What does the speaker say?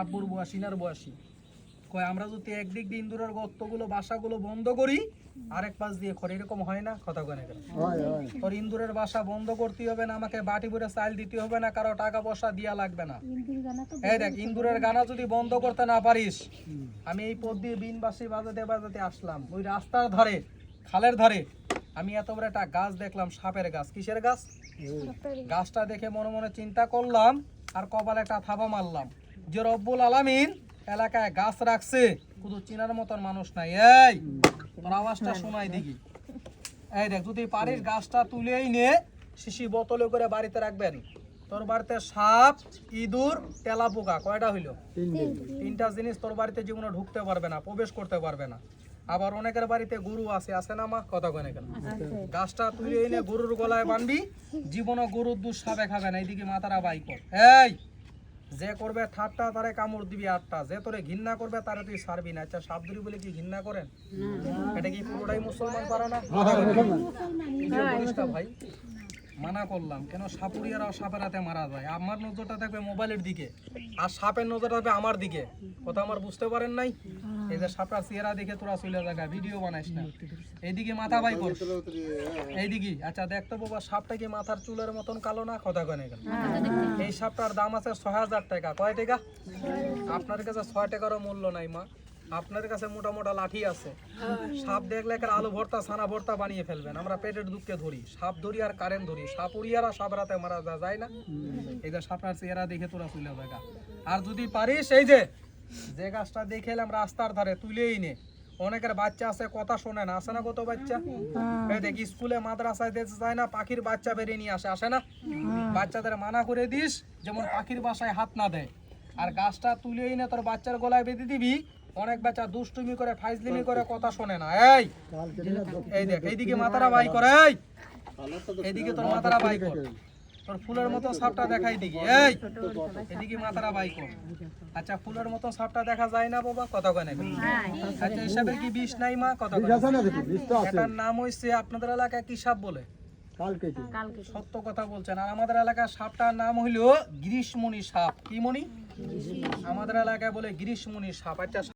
আব্বুর বয়সী নার বয়সী কয় আমরা যদি একদিক দিয়ে ইন্দুরের গর্তগুলো বাসাগুলো বন্ধ করি আরেক পাশ দিয়ে করে, এরকম হয় না? কথা কয় না কেন? তোর ইন্দুরের বাসা বন্ধ করতে হবে না, আমাকে বাটি ভরে চাল দিতে হবে না, কারো টাকা পয়সা দিয়া লাগবে না। এই দেখ, ইন্দুরের গানা যদি বন্ধ করতে না পারিস, আমি এই পথ দিয়ে বিনবাসী বাজাতে বাজাতে আসলাম, ওই রাস্তার ধারে খালের ধারে আমি এত বড় একটা গাছ দেখলাম, সাপের গাছ। কিসের গাছ? গাছটা দেখে মনে মনে চিন্তা করলাম আর কপালে একটা থাবা মারলাম যে রব্বুল আলামিন এলাকায় গাছ রাখছে, শুধু চিনার মতন মানুষ নাই। এই তোর আওয়াজটা শোনাই দেখি। এই দেখ, যদি পারিস গাছটা তুলেই নে, শিশি বোতলে করে বাড়িতে রাখবেন। তোর বাড়িতে সাপ, ইঁদুর, তেলা পোকা কয়টা হইল? তিনটা জিনিস তোর বাড়িতে জীবনে ঢুকতে পারবে না, প্রবেশ করতে পারবে না। আবার অনেকের বাড়িতে গরু আছে না মা? কথা কয় না কেন? গাছটা তুলে এনে গরুর গলায় বানবি, জীবনে গরুর দুধ সাপে খাবে না। এইদিকে মাথারা বাই কর। এই যে করবে ঠাট্টা তারে কামড় দিবি আটটা, যে তোরে ঘৃণা করবে তারে তুই ছাড়বি না। আচ্ছা, সাপ ধরি বলে কি ঘৃণা করেন? এটা কি পুরোটাই মুসলমান পারে না? ভাই মানা করলাম কেন, সাপুরিয়ারা সাপের হাতে মারা যায়। আমার নজরটা থাকবে মোবাইলের দিকে আর সাপের নজর থাকবে আমার দিকে। কথা আমার বুঝতে পারেন নাই? এই যে সাপটা চেহারা দেখে তোরা চলে জায়গা ভিডিও বানাইস না। এইদিকে মাথা বাই কর, এইদিকে। আচ্ছা দেখতো বাবা, সাপটা কি মাথার চুলের মতন কালো না? কথা কয় না কেন? এই সাপটার দাম আছে ৬০০০ টাকা। কয় টাকা? আপনার কাছে ৬ টাকারও মূল্য নাই মা, আপনার কাছে মোটা মোটা লাঠি আছে। সাপ দেখলে আলু ভর্তা ছানা ভর্তা বানিয়ে ফেলবেন। আমরা পেটের দুঃখে ধরি, সাপ ধরি আর কারেন্ট ধরি। সাপুরিয়ারা সাপ রাতে মারা যায় না? এই যে সাপটার চেহারা দেখে তোরা চলে জায়গা। আর যদি পারিস এই যে যে গাছটা দেখে এলাম রাস্তার ধারে, তুলেই নে। অনেকের বাচ্চা আছে কথা শোনে না, আসে না? কত বাচ্চা এই দেখ, স্কুলে মাদ্রাসায় যেতে চায় না, পাখির বাচ্চা বেরিয়ে নিয়ে আসে না? বাচ্চাদের মানা করে দিস যেমন পাখির বাসায় হাত না দেয়। আর গাছটা তুলেই নে, তোর বাচ্চার গলায় বেঁধে দিবি। অনেক বাচ্চা দুষ্টুমি করে, ফাইজলিমি করে, কথা শোনে না। এই দেখ, এইদিকে মাথারা বাই করে, এইদিকে তোর মাথারা বাই কর। তোর ফুলের মতো সাপটা দেখাই দিকে। এদিকে মাথারা বাই কর। আচ্ছা, ফুলের মতো সাপটা দেখা যায় না বাবা? কথা কয় না? আচ্ছা, এসবের কি বিষ নাই মা? কথা কয়। এটার নাম হইছে আপনাদের এলাকায় কি সাপ বলে? সত্য কথা বলছেন। আর আমাদের এলাকার সাপটার নাম হইল গ্রীষ্মণি সাপ। কি মণি? আমাদের এলাকায় বলে গ্রীষ্মণি সাপ। আচ্ছা।